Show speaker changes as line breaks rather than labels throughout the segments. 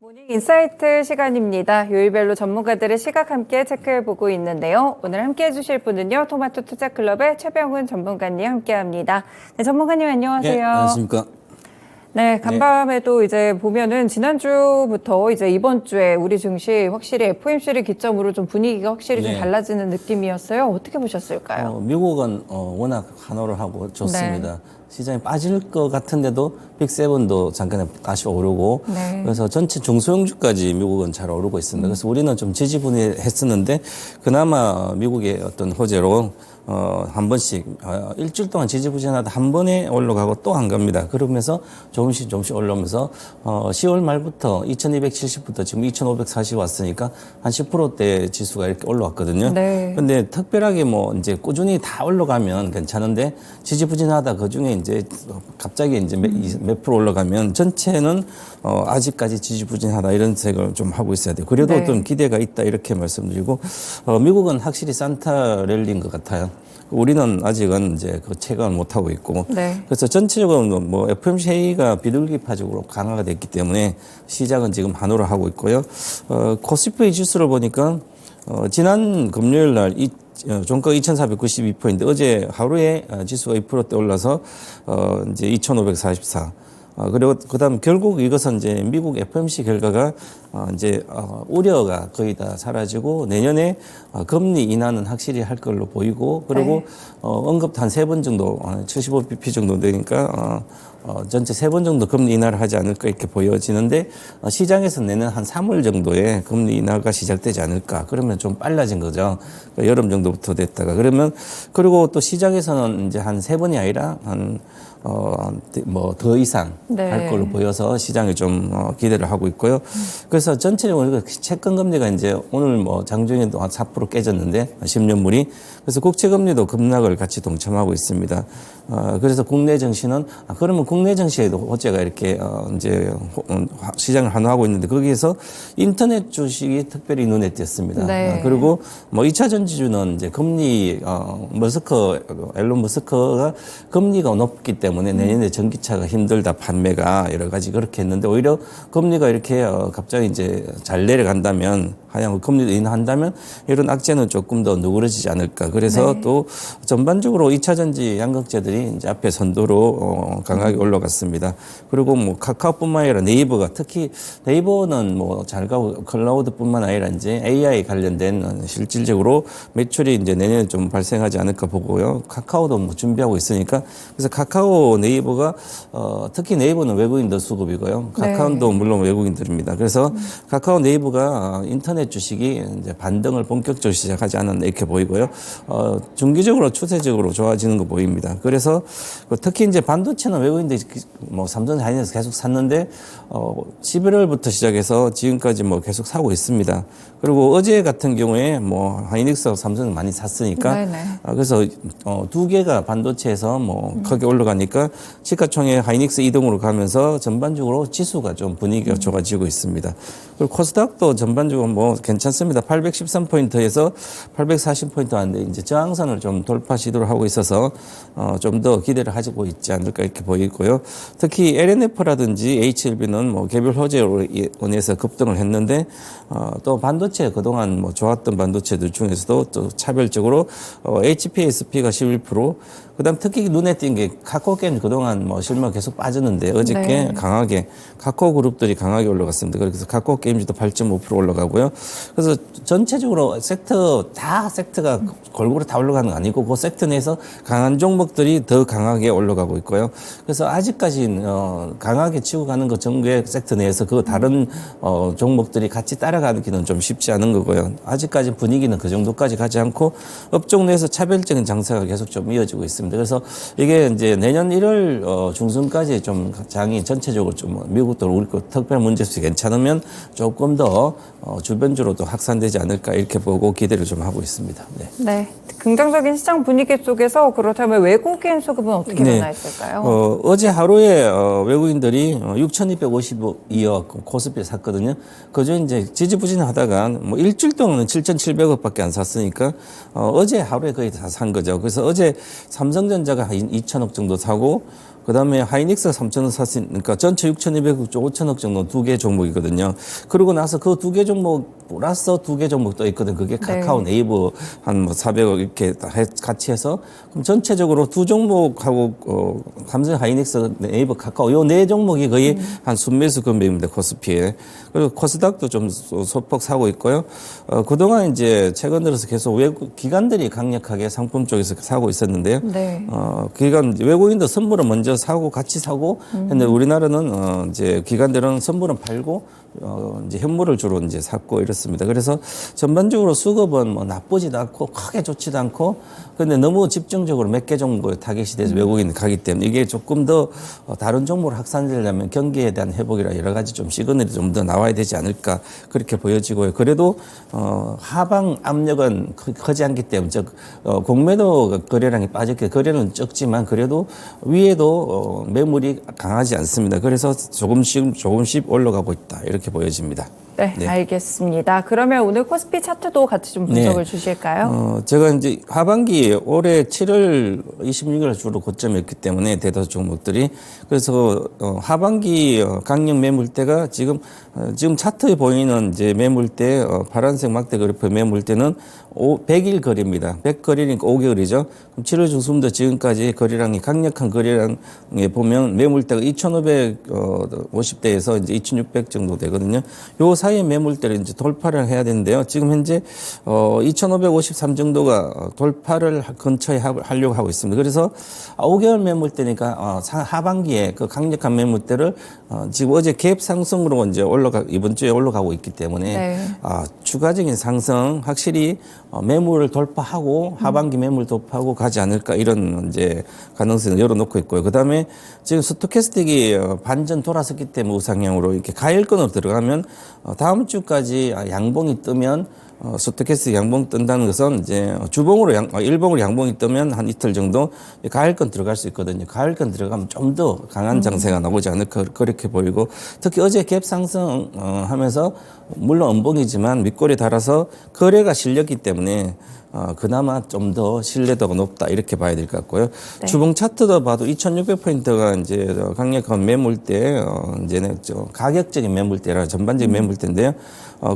모닝 인사이트 시간입니다. 요일별로 전문가들의 시각 함께 체크해보고 있는데요. 오늘 함께 해주실 분은요. 토마토 투자클럽의 최병훈 전문가님 함께합니다. 네, 전문가님 안녕하세요.
네, 안녕하십니까.
네, 간밤에도 이제 보면은 지난주부터 이제 이번 주에 우리 증시 확실히 FOMC를 기점으로 좀 분위기가 확실히 좀 달라지는 느낌이었어요. 어떻게 보셨을까요?
미국은 워낙 환호를 하고 좋습니다. 시장이 빠질 것 같은데도 빅7도 잠깐 다시 오르고 그래서 전체 중소형주까지 미국은 잘 오르고 있습니다. 그래서 우리는 좀 지지분해했었는데 그나마 미국의 어떤 호재로 한 번씩 일주일 동안 지지부진하다 한 번에 올라가고 또 안 갑니다. 그러면서 조금씩 올라오면서 10월 말부터 2270부터 지금 2540 왔으니까 한 10%대 지수가 이렇게 올라왔거든요. 근데 특별하게 뭐 이제 꾸준히 다 올라가면 괜찮은데 지지부진하다 그중에 이제 갑자기 이제 몇 프로 올라가면 전체는 아직까지 지지부진하다 이런 색을 좀 하고 있어야 돼요. 그래도 좀 기대가 있다 이렇게 말씀드리고 미국은 확실히 산타 랠리인 것 같아요. 우리는 아직은 이제 그 체감을 못 하고 있고 그래서 전체적으로 뭐 FOMC 회의가 비둘기파적으로 강화가 됐기 때문에 시장은 지금 환호를 하고 있고요. 코스피 지수를 보니까 지난 금요일 날 종가 2,492포인트 어제 하루에 지수가 2%대 올라서 이제 2,544. 그리고 그다음 결국 이것은 이제 미국 FOMC 결과가 이제 우려가 거의 다 사라지고 내년에 금리 인하는 확실히 할 걸로 보이고 그리고 언급 한 3번 정도 75bp 정도 되니까 전체 3번 정도 금리 인하를 하지 않을까 이렇게 보여지는데 시장에서 내년 한 3월 정도에 금리 인하가 시작되지 않을까 그러면 좀 빨라진 거죠. 그러니까 여름 정도부터 됐다가 그러면 그리고 또 시장에서는 이제 한 3번이 아니라 뭐 더 이상 할 걸로 보여서 시장이 좀 기대를 하고 있고요. 그래서 전체적으로 채권 금리가 이제 오늘 뭐 장중에도 한 4% 깨졌는데 10년물이 그래서 국채 금리도 급락을 같이 동참하고 있습니다. 그래서 국내 증시는 그러면 국내 증시에도 호재가 이렇게 이제 시장을 환호하고 있는데 거기에서 인터넷 주식이 특별히 눈에 띄었습니다. 그리고 뭐 2차 전지주는 이제 금리 앨런 머스크가 금리가 높기 때문에 내년에 전기차가 힘들다 판매가 여러 가지 그렇게 했는데 오히려 금리가 이렇게 갑자기 이제 잘 내려간다면 하향 금리도 인하한다면 이런 악재는 조금 더 누그러지지 않을까. 그래서 또 전반적으로 2차 전지 양극재들이 이제 앞에 선도로 강하게 올라갔습니다. 그리고 뭐 카카오뿐만 아니라 네이버가 특히 네이버는 뭐 잘 가고 클라우드뿐만 아니라 이제 AI 관련된 실질적으로 매출이 이제 내년에 좀 발생하지 않을까 보고요. 카카오도 뭐 준비하고 있으니까 그래서 카카오 네이버가 특히 네이버는 외국인들 수급이고요. 카카오도 물론 외국인들입니다. 그래서 카카오 네이버가 인터넷 주식이 이제 반등을 본격적으로 시작하지 않았나 이렇게 보이고요. 중기적으로 추세적으로 좋아지는 거 보입니다. 그래서 특히 이제 반도체는 외국인들이 뭐 삼성 하이닉스 계속 샀는데 11월부터 시작해서 지금까지 뭐 계속 사고 있습니다. 그리고 어제 같은 경우에 뭐 하이닉스하고 삼성을 많이 샀으니까 그래서 두 개가 반도체에서 뭐 크게 올라가니까 시가총액 하이닉스 이동으로 가면서 전반적으로 지수가 좀 분위기가 좋아지고 있습니다. 그리고 코스닥도 전반적으로 뭐 괜찮습니다. 813포인트에서 840포인트 왔는데 이제 저항선을 좀 돌파 시도를 하고 있어서 좀 더 기대를 하고 있지 않을까 이렇게 보이고요. 특히 LNF라든지 HLB는 뭐 개별 호재로 인해서 급등을 했는데 또 반도체 그동안 뭐 좋았던 반도체들 중에서도 또 차별적으로 HPSP가 11%, 그다음 특히 눈에 띈 게 카카오 게임 그동안 뭐 실물 계속 빠졌는데 어저께 강하게 카카오 그룹들이 강하게 올라갔습니다. 그래서 카카오 게임즈도 8.5% 올라가고요. 그래서 전체적으로 섹터가 골고루 다 올라가는 거 아니고 그 섹터 내에서 강한 종목들이 더 강하게 올라가고 있고요. 그래서 아직까지 강하게 치고 가는 것 정도의 섹터 내에서 그 다른 종목들이 같이 따라가기는 좀 쉽지 않은 거고요. 아직까지 분위기는 그 정도까지 가지 않고 업종 내에서 차별적인 장세가 계속 좀 이어지고 있습니다. 그래서 이게 이제 내년 1월 중순까지 좀 장이 전체적으로 좀 미국도 우리 특별 문제수이 괜찮으면 조금 더 주변주로도 확산되지 않을까 이렇게 보고 기대를 좀 하고 있습니다.
긍정적인 시장 분위기 속에서 그렇다면 외국인 수급은 어떻게 변화했을까요?
어제 하루에 외국인들이 6,252억 코스피를 샀거든요. 그중 이제 지지부진하다가 뭐 일주일 동안은 7,700억밖에 안 샀으니까 어제 하루에 거의 다 산 거죠. 그래서 어제 삼성전자가 한 2,000억 정도 사고 그다음에 하이닉스가 3천억 샀으니까 그러니까 전체 6,200억 쪽 5천억 정도 두 개 종목이거든요. 그러고 나서 그 두 개 종목 플러스 두 개 종목 또 있거든. 그게 카카오, 네이버 한 뭐 400억 이렇게 같이 해서 그럼 전체적으로 두 종목하고 삼성, 하이닉스, 네이버, 카카오 요 네 종목이 거의 한 순매수 금액입니다. 코스피에. 그리고 코스닥도 좀 소폭 사고 있고요. 그동안 이제 최근 들어서 계속 외국 기관들이 강력하게 상품 쪽에서 사고 있었는데요.
네.
기관 외국인도 선물을 먼저 사고 같이 사고 근데 우리나라는 이제 기관들은 선물은 팔고 이제 현물을 주로 이제 샀고 이렇습니다. 그래서 전반적으로 수급은 뭐 나쁘지도 않고 크게 좋지도 않고 근데 너무 집중적으로 몇 개 종목에 타겟이 돼서 외국인이 가기 때문에 이게 조금 더 다른 종목으로 확산되려면 경기에 대한 회복이라 여러 가지 좀 시그널이 좀 더 나와야 되지 않을까 그렇게 보여지고요. 그래도 하방 압력은 크지 않기 때문에 즉 공매도 거래량이 빠졌기 때문에 거래는 적지만 그래도 위에도 매물이 강하지 않습니다. 그래서 조금씩 올라가고 있다 이렇게 보여집니다.
네,
네.
알겠습니다. 그러면 오늘 코스피 차트도 같이 좀 분석을 주실까요?
제가 이제 하반기 올해 7월 26일 주로 고점이었기 때문에 대다수 종목들이 그래서 하반기 강력 매물대가 지금 차트에 보이는 이제 매물대 파란색 막대 그래프 매물대는 100일 거리입니다. 100거리니까 5개월이죠. 그럼 7월 중순부터 지금까지 거래량이 강력한 거래량에 보면 매물대가 2,550대에서 이제 2,600 정도 되거든요. 요 사이에 매물대를 이제 돌파를 해야 되는데요. 지금 현재 2,553 정도가 돌파를 근처에 하려고 하고 있습니다. 그래서 5개월 매물대니까 하반기에 그 강력한 매물대를 지금 어제 갭 상승으로 이제 이번 주에 올라가고 있기 때문에
네.
추가적인 상승 확실히 매물을 돌파하고 하반기 매물 돌파하고 가지 않을까 이런 이제 가능성을 열어놓고 있고요. 그다음에 지금 스토캐스틱이 반전 돌아섰기 때문에 우상향으로 이렇게 가일권으로 들어가면 다음 주까지 양봉이 뜨면 스토캐스틱 양봉 뜬다는 것은 이제 주봉으로 일봉으로 양봉이 뜨면 한 이틀 정도 가일권 들어갈 수 있거든요. 가일권 들어가면 좀 더 강한 장세가 나오지 않을까 그렇게 보이고 특히 어제 갭 상승 하면서 물론 음봉이지만 윗골에 달아서 거래가 실렸기 때문에 그나마 좀 더 신뢰도가 높다 이렇게 봐야 될 것 같고요.
네.
주봉 차트도 봐도 2,600포인트가 이제 강력한 매물대, 이제는 가격적인 매물대라 전반적인 매물대인데요.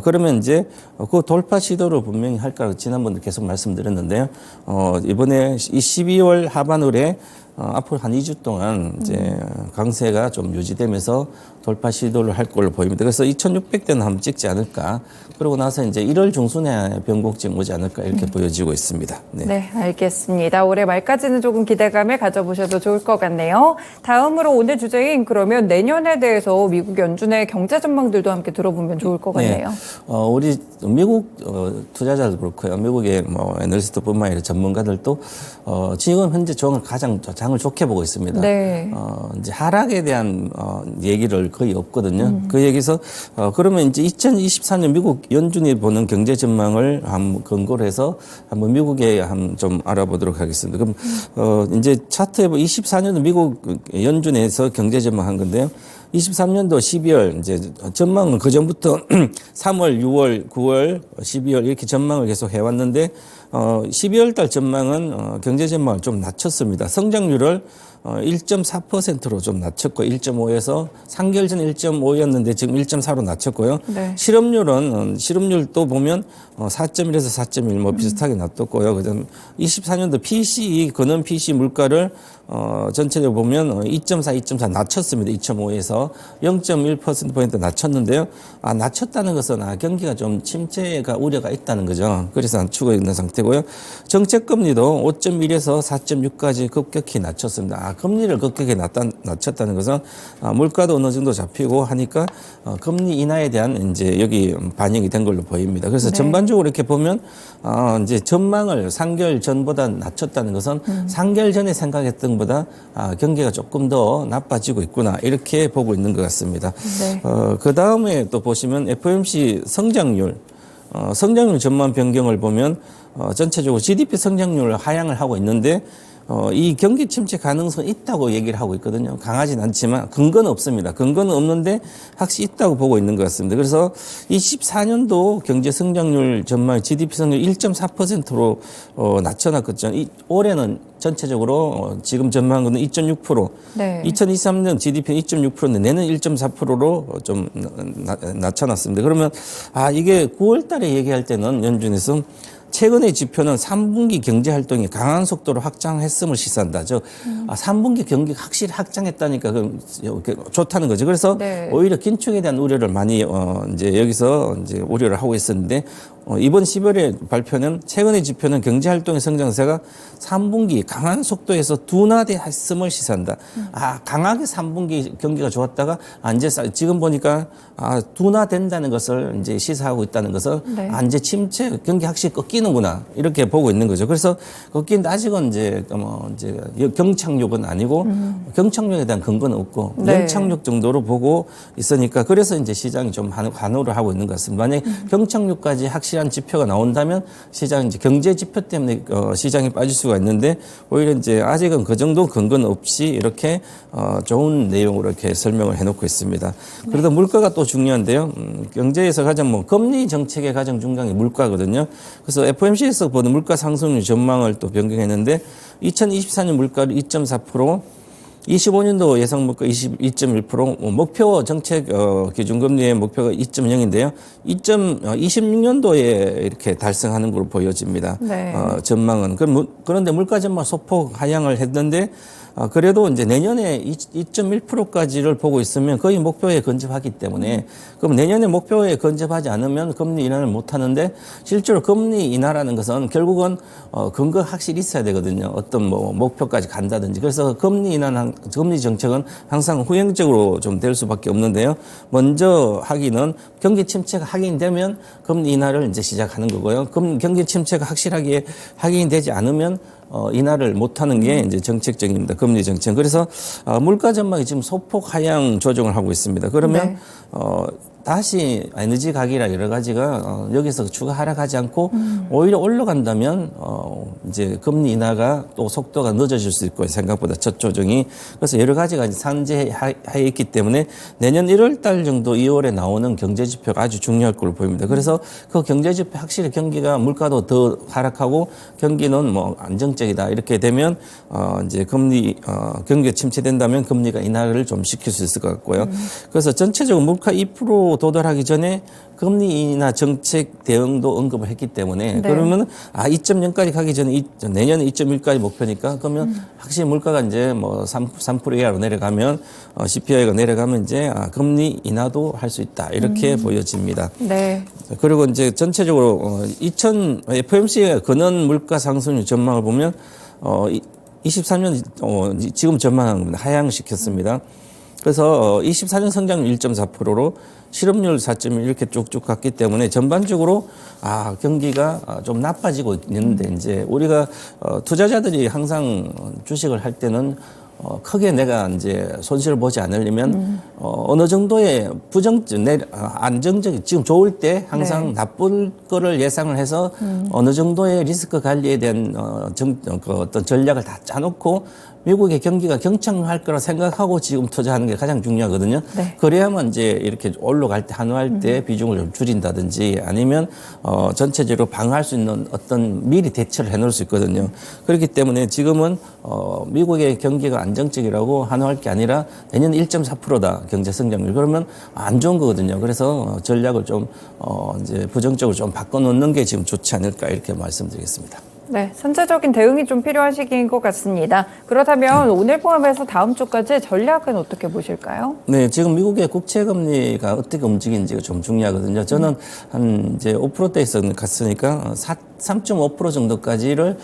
그러면 이제 그 돌파 시도를 분명히 할 거라고 지난번에 계속 말씀드렸는데요. 이번에 이 12월 하반월에 앞으로 한 2주 동안 이제 강세가 좀 유지되면서 돌파 시도를 할 걸로 보입니다. 그래서 2,600대는 한번 찍지 않을까. 그러고 나서 이제 1월 중순에 변곡점 오지 않을까 이렇게 보여지고 있습니다. 네.
네, 알겠습니다. 올해 말까지는 조금 기대감을 가져보셔도 좋을 것 같네요. 다음으로 오늘 주제인 그러면 내년에 대해서 미국 연준의 경제 전망들도 함께 들어보면 좋을 것 같네요.
네. 우리 미국 투자자도 그렇고요. 미국의 뭐 애널리스트뿐만 아니라 전문가들도 지금 현재 장을 좋게 보고 있습니다.
네.
이제 하락에 대한 얘기를 거의 없거든요. 그 얘기에서 그러면 이제 2024년 미국 연준이 보는 경제 전망을 한번 근거로 해서 한번 미국에 한번 좀 알아보도록 하겠습니다. 그럼 이제 차트에 24년도 미국 연준에서 경제 전망한 건데요. 23년도 12월 이제 전망은 그 전부터 3월, 6월, 9월, 12월 이렇게 전망을 계속 해왔는데 12월 달 전망은 경제 전망을 좀 낮췄습니다. 성장률을 1.4%로 좀 낮췄고 1.5에서 3개월 전 1.5였는데 지금 1.4로 낮췄고요.
네.
실업률도 보면 4.1에서 4.1 뭐 비슷하게 놔뒀고요. 그다음 24년도 PCE 근원 PC 물가를 전체적으로 보면 2.4 낮췄습니다. 2.5에서 0.1%포인트 낮췄는데요. 낮췄다는 것은 경기가 좀 침체가 우려가 있다는 거죠. 그래서 낮추고 있는 상태고요. 정책금리도 5.1에서 4.6까지 급격히 낮췄습니다. 금리를 급격히 낮췄다는 것은 물가도 어느 정도 잡히고 하니까 금리 인하에 대한 이제 여기 반영이 된 걸로 보입니다. 그래서
네.
전반적으로 이렇게 보면 이제 전망을 3개월 전보다 낮췄다는 것은 3개월 전에 생각했던 보다 경기가 조금 더 나빠지고 있구나 이렇게 보고 있는 것 같습니다.
네.
그 다음에 또 보시면 FOMC 성장률 전망 변경을 보면 전체적으로 GDP 성장률을 하향을 하고 있는데 이 경기 침체 가능성이 있다고 얘기를 하고 있거든요. 강하진 않지만 근거는 없습니다. 근거는 없는데 확실히 있다고 보고 있는 것 같습니다. 그래서 24년도 경제 성장률 전망 GDP 성장률 1.4%로 낮춰놨거든요. 올해는 전체적으로 지금 전망한 거는 2.6%.
네.
2023년 GDP는 2.6%인데 내년 1.4%로 좀 낮춰놨습니다. 그러면 이게 9월 달에 얘기할 때는 연준에서 최근의 지표는 3분기 경제 활동이 강한 속도로 확장했음을 시사한다. 3분기 경기가 확실히 확장했다니까 좋다는 거죠. 그래서
네.
오히려 긴축에 대한 우려를 많이 이제 여기서 이제 우려를 하고 있었는데 이번 10월에 발표는 최근의 지표는 경제 활동의 성장세가 3분기 강한 속도에서 둔화됐음을 시사한다. 강하게 3분기 경기가 좋았다가 이제 지금 보니까 둔화된다는 것을 이제 시사하고 있다는 것은
네.
이제 침체 경기 확실히 꺾이는구나 이렇게 보고 있는 거죠. 그래서 꺾이는데 아직은 이제 경착륙은 아니고 경착륙에 대한 근거는 없고
네.
연착륙 정도로 보고 있으니까 그래서 이제 시장이 좀 환호를 하고 있는 것 같습니다. 만약 경착륙까지 확실한 지표가 나온다면 시장 이제 경제 지표 때문에 시장이 빠질 수가 있는데 오히려 이제 아직은 그 정도 근거는 없이 이렇게 좋은 내용으로 이렇게 설명을 해놓고 있습니다. 그러다 물가가 또 중요한데요. 경제에서 가장 금리 정책의 가장 중요한 게 물가거든요. 그래서 FOMC에서 보는 물가 상승률 전망을 또 변경했는데 2024년 물가를 2.4%, 25년도 예상 물가 22.1%, 목표 정책 기준금리의 목표가 2.0인데요. 26년도에 이렇게 달성하는 걸로 보여집니다.
네.
전망은. 그런데 물가 전망 소폭 하향을 했는데 그래도 이제 내년에 2.1%까지를 보고 있으면 거의 목표에 근접하기 때문에 그럼 내년에 목표에 근접하지 않으면 금리 인하를 못 하는데 실제로 금리 인하라는 것은 결국은 근거 확실히 있어야 되거든요. 어떤 목표까지 간다든지. 그래서 금리 정책은 항상 후행적으로 좀 될 수밖에 없는데요. 먼저 하기는 경기 침체가 확인되면 금리 인하를 이제 시작하는 거고요. 경기 침체가 확실하게 확인이 되지 않으면 인하를 못하는 게 이제 정책적입니다. 금리 정책. 그래서 물가 전망이 지금 소폭 하향 조정을 하고 있습니다. 그러면
네.
다시 에너지 가격이나 여러 가지가 여기서 추가 하락하지 않고 오히려 올라간다면 이제 금리 인하가 또 속도가 늦어질 수 있고 생각보다 첫 조정이 그래서 여러 가지가 산재하에 있기 때문에 내년 1월 달 정도 2월에 나오는 경제 지표가 아주 중요할 걸로 보입니다. 그래서 그 경제 지표 확실히 경기가 물가도 더 하락하고 경기는 안정적이다 이렇게 되면 이제 경기가 침체된다면 금리가 인하를 좀 시킬 수 있을 것 같고요. 그래서 전체적으로 물가 2% 도달하기 전에 금리 인하 정책 대응도 언급을 했기 때문에
네.
그러면 2.0까지 가기 전에 내년에 2.1까지 목표니까 그러면 확실히 물가가 이제 3% 이하로 내려가면 CPI가 내려가면 이제 금리 인하도 할 수 있다 이렇게 보여집니다.
네.
그리고 이제 전체적으로 FOMC의 근원 물가 상승률 전망을 보면 23년 지금 전망한 겁니다. 하향시켰습니다. 그래서 24년 성장률 1.4%로 실업률 4.1 이렇게 쭉쭉 갔기 때문에 전반적으로 경기가 좀 나빠지고 있는데 이제 우리가 투자자들이 항상 주식을 할 때는 크게 내가 이제 손실을 보지 않으려면 어느 정도의 안정적인 지금 좋을 때 항상
네.
나쁠 거를 예상을 해서 어느 정도의 리스크 관리에 대한 어떤 전략을 다 짜놓고 미국의 경기가 경착할 거라 생각하고 지금 투자하는 게 가장 중요하거든요.
네.
그래야만 이제 이렇게 올라갈 때 한화할 때 비중을 좀 줄인다든지 아니면 전체적으로 방어할 수 있는 어떤 미리 대처를 해놓을 수 있거든요. 그렇기 때문에 지금은 미국의 경기가 안정적이라고 한화할 게 아니라 내년 1.4%다 경제 성장률 그러면 안 좋은 거거든요. 그래서 전략을 좀 이제 부정적으로 좀 바꿔놓는 게 지금 좋지 않을까 이렇게 말씀드리겠습니다.
네, 선제적인 대응이 좀 필요한 시기인 것 같습니다. 그렇다면 오늘 포함해서 다음 주까지 전략은 어떻게 보실까요?
네, 지금 미국의 국채 금리가 어떻게 움직이는지가 좀 중요하거든요. 저는 한 이제 5%대에서 갔으니까 3.5% 정도까지를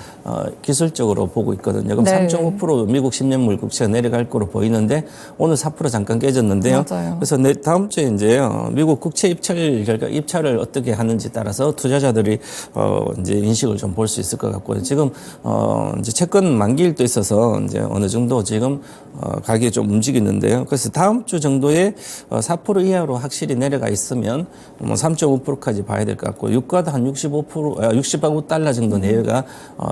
기술적으로 보고 있거든요. 그럼
네.
3.5% 미국 10년물 국채가 내려갈 거로 보이는데 오늘 4% 잠깐 깨졌는데요.
맞아요.
그래서 다음 주에 이제 미국 국채 입찰을 어떻게 하는지 따라서 투자자들이 이제 인식을 좀 볼 수 있을 것 같고요. 지금 이제 채권 만기일도 있어서 이제 어느 정도 지금 가격이 좀 움직이는데요. 그래서 다음 주 정도에 4% 이하로 확실히 내려가 있으면 3.5%까지 봐야 될 것 같고 유가도 한 65%, 60 $1.5 정도 내외가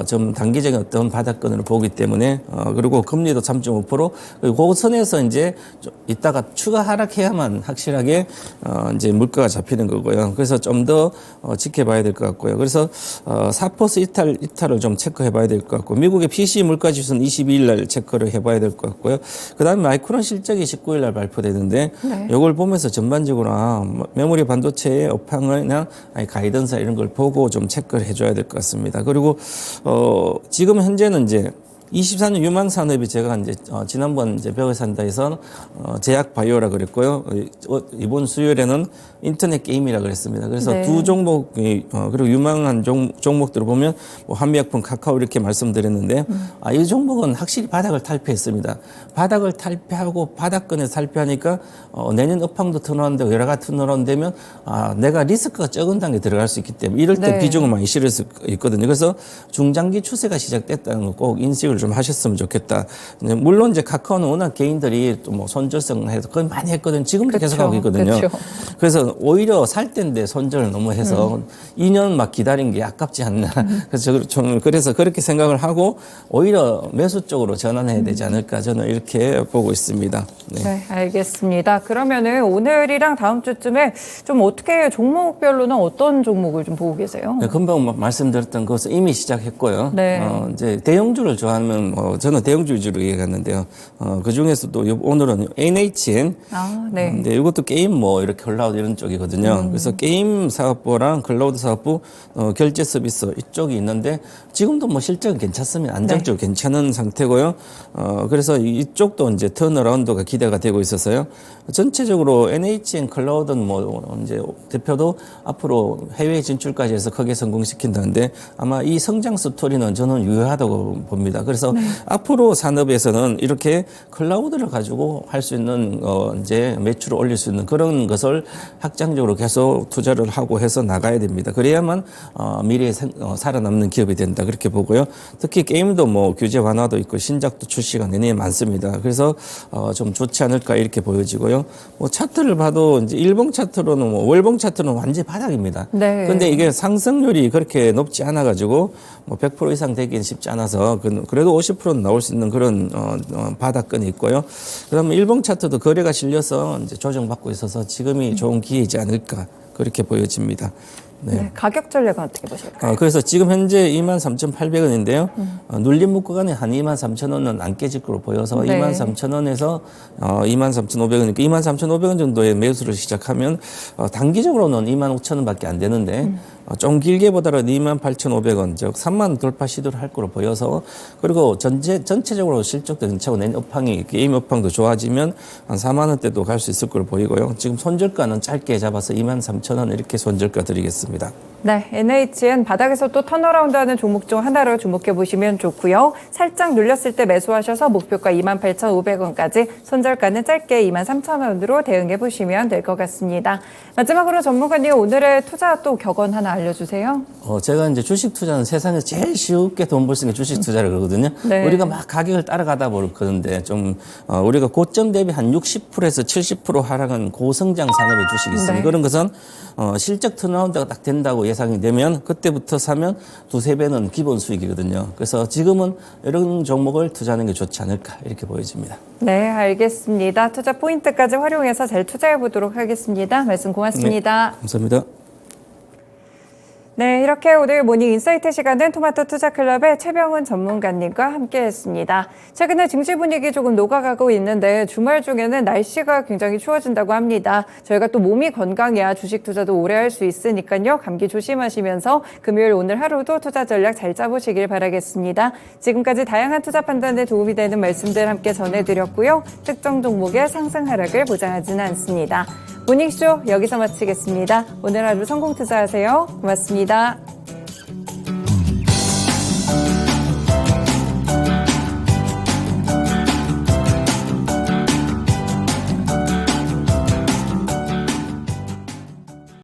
좀 단기적인 어떤 바닥권으로 보기 때문에 그리고 금리도 3.5% 그리고 그 선에서 이제 좀 이따가 추가 하락해야만 확실하게 이제 물가가 잡히는 거고요. 그래서 좀 더 지켜봐야 될 것 같고요. 그래서 4% 이탈을 좀 체크해봐야 될 것 같고 미국의 PCE 물가 지수는 22일 날 체크를 해봐야 될 것 같고요. 그다음에 마이크론 실적이 19일 날 발표되는데 이걸 보면서 전반적으로 메모리 반도체의 업황이나 가이던스 이런 걸 보고 좀 체크를 해줘야 될 것 같습니다. 그리고 지금 현재는 이제 24년 유망 산업이 제가 이제 지난번 이제 벽을 산다에서 제약 바이오라 그랬고요. 이번 수요일에는 인터넷 게임이라 그랬습니다. 그래서
네.
두 종목이 그리고 유망한 종목들을 보면 뭐 한미약품, 카카오 이렇게 말씀드렸는데 이 종목은 확실히 바닥을 탈피했습니다. 바닥을 탈피하고 바닥권에서 탈피하니까 내년 업황도 턴어라운드 여러 가지 턴어라운드 되면 내가 리스크가 적은 단계에 들어갈 수 있기 때문에 이럴 때
네.
비중을 많이 실을 수 있거든요. 그래서 중장기 추세가 시작됐다는 거 꼭 인식을 좀 하셨으면 좋겠다. 물론 이제 카카오는 워낙 개인들이 또 뭐 손절성 해서 거의 많이 했거든요. 지금도 계속 하고 있거든요.
그쵸.
그래서 오히려 살 때인데 손절을 너무 해서 2년 막 기다린 게 아깝지 않나. 그래서 그렇게 생각을 하고 오히려 매수 쪽으로 전환해야 되지 않을까 저는 이렇게 보고 있습니다. 네.
네, 알겠습니다. 그러면은 오늘이랑 다음 주쯤에 좀 어떻게 종목별로는 어떤 종목을 좀 보고 계세요?
네, 금방 말씀드렸던 것은 이미 시작했고요.
네.
이제 대형주를 좋아하면 저는 대형주 위주로 얘기했는데요. 그 중에서도 오늘은 NHN.
네.
근데 이것도 게임 뭐 이렇게 클라우드 이런 쪽이거든요. 그래서 게임 사업부랑 클라우드 사업부, 결제 서비스 이쪽이 있는데 지금도 뭐 실적은 괜찮습니다. 안정적으로 괜찮은 상태고요. 그래서 이쪽도 이제 턴어라운드가 기대가 되고 있어서요. 전체적으로 NHN 클라우드는 뭐 이제 대표도 앞으로 해외 진출까지 해서 크게 성공시킨다는데 아마 이 성장 스토리는 저는 유효하다고 봅니다. 그래서 앞으로 산업에서는 이렇게 클라우드를 가지고 할 수 있는 이제 매출을 올릴 수 있는 그런 것을 확장적으로 계속 투자를 하고 해서 나가야 됩니다. 그래야만 미래에 살아남는 기업이 된다 그렇게 보고요. 특히 게임도 뭐 규제 완화도 있고 신작도 출시가 내년에 많습니다. 그래서 좀 좋지 않을까 이렇게 보여지고요. 뭐 차트를 봐도 이제 일봉 차트로는 뭐 월봉 차트는 완전히 바닥입니다.
네.
근데 이게 상승률이 그렇게 높지 않아 가지고 뭐 100% 이상 되기는 쉽지 않아서 그래도 50%는 나올 수 있는 그런 바닥권이 있고요. 그다음에 일봉 차트도 거래가 실려서 이제 조정받고 있어서 지금이 좋은 기회이지 않을까 그렇게 보여집니다.
네, 가격 전략은 어떻게 보실까요?
그래서 지금 현재 23,800원인데요. 눌림 묶어가는 한 23,000원은 안 깨질 거로 보여서
네.
23,000원에서 23,500원이니까 23,500원 정도의 매수를 시작하면 단기적으로는 25,000원밖에 안 되는데 좀 길게 보더라도 28,500원, 즉 3만 돌파 시도를 할 거로 보여서 그리고 전체적으로 실적도 괜찮고 내년 업황이 게임 업황도 좋아지면 한 4만 원대도 갈 수 있을 거로 보이고요. 지금 손절가는 짧게 잡아서 23,000원 이렇게 손절가 드리겠습니다.
네, NHN 바닥에서 또 턴어라운드하는 종목 중 하나로 주목해 보시면 좋고요. 살짝 눌렸을 때 매수하셔서 목표가 28,500원까지, 손절가는 짧게 23,000원으로 대응해 보시면 될 것 같습니다. 마지막으로 전문가님 오늘의 투자 또 격언 하나 알려주세요.
제가 이제 주식 투자는 세상에서 제일 쉽게 돈 벌 수 있는 게 주식 투자를 그러거든요.
네.
우리가 막 가격을 따라가다 그러는데 좀 우리가 고점 대비 한 60%에서 70% 하락한 고성장 산업의 주식이 있습니다.
네.
그런 것은 실적 턴어라운드가 딱 된다고 예상이 되면 그때부터 사면 두세 배는 기본 수익이거든요. 그래서 지금은 이런 종목을 투자하는 게 좋지 않을까 이렇게 보여집니다.
네, 알겠습니다. 투자 포인트까지 활용해서 잘 투자해 보도록 하겠습니다. 말씀 고맙습니다.
네, 감사합니다.
네, 이렇게 오늘 모닝 인사이트 시간은 토마토 투자클럽의 최병훈 전문가님과 함께했습니다. 최근에 증시 분위기 조금 녹아가고 있는데 주말 중에는 날씨가 굉장히 추워진다고 합니다. 저희가 또 몸이 건강해야 주식 투자도 오래 할 수 있으니까요. 감기 조심하시면서 금요일 오늘 하루도 투자 전략 잘 짜보시길 바라겠습니다. 지금까지 다양한 투자 판단에 도움이 되는 말씀들 함께 전해드렸고요. 특정 종목의 상승 하락을 보장하지는 않습니다. 모닝쇼 여기서 마치겠습니다. 오늘 하루 성공 투자하세요. 고맙습니다.